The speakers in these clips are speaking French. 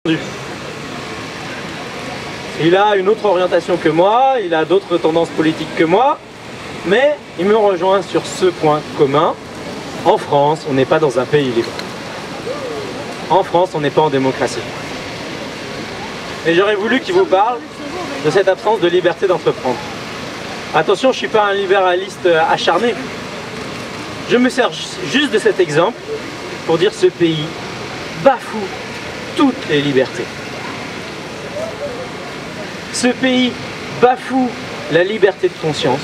Il a une autre orientation que moi, il a d'autres tendances politiques que moi, mais il me rejoint sur ce point commun. En France, on n'est pas dans un pays libre. En France, on n'est pas en démocratie. Et j'aurais voulu qu'il vous parle de cette absence de liberté d'entreprendre. Attention, je ne suis pas un libéraliste acharné. Je me sers juste de cet exemple pour dire que ce pays bafoue toutes les libertés. Ce pays bafoue la liberté de conscience.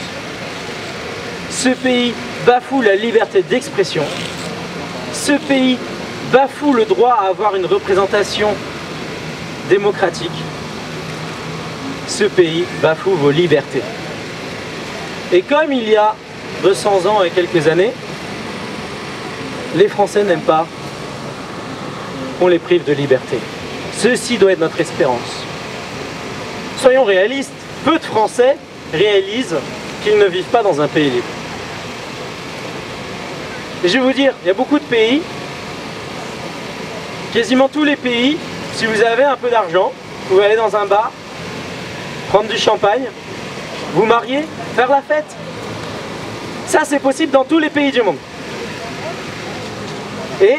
Ce pays bafoue la liberté d'expression. Ce pays bafoue le droit à avoir une représentation démocratique. Ce pays bafoue vos libertés. Et comme il y a 200 ans et quelques années, les Français n'aiment pas qu'on les prive de liberté. Ceci doit être notre espérance. Soyons réalistes, peu de Français réalisent qu'ils ne vivent pas dans un pays libre. Et je vais vous dire, il y a beaucoup de pays, quasiment tous les pays, si vous avez un peu d'argent, vous pouvez aller dans un bar, prendre du champagne, vous marier, faire la fête. Ça, c'est possible dans tous les pays du monde. Et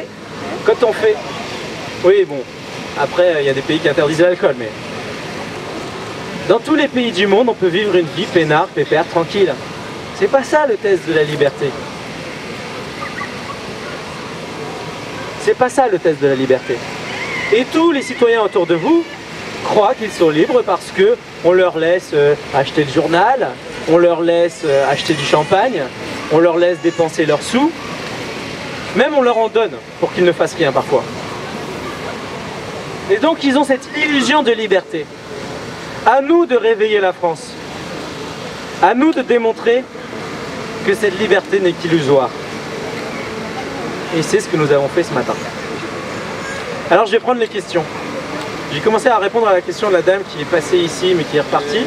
quand on fait... Oui, bon, après, il y a des pays qui interdisent l'alcool, mais... Dans tous les pays du monde, on peut vivre une vie peinard, pépère, tranquille. C'est pas ça le test de la liberté. C'est pas ça le test de la liberté. Et tous les citoyens autour de vous croient qu'ils sont libres parce que on leur laisse acheter le journal, on leur laisse acheter du champagne, on leur laisse dépenser leurs sous, même on leur en donne pour qu'ils ne fassent rien parfois. Et donc ils ont cette illusion de liberté. À nous de réveiller la France. À nous de démontrer que cette liberté n'est qu'illusoire. Et c'est ce que nous avons fait ce matin. Alors je vais prendre les questions. J'ai commencé à répondre à la question de la dame qui est passée ici mais qui est repartie.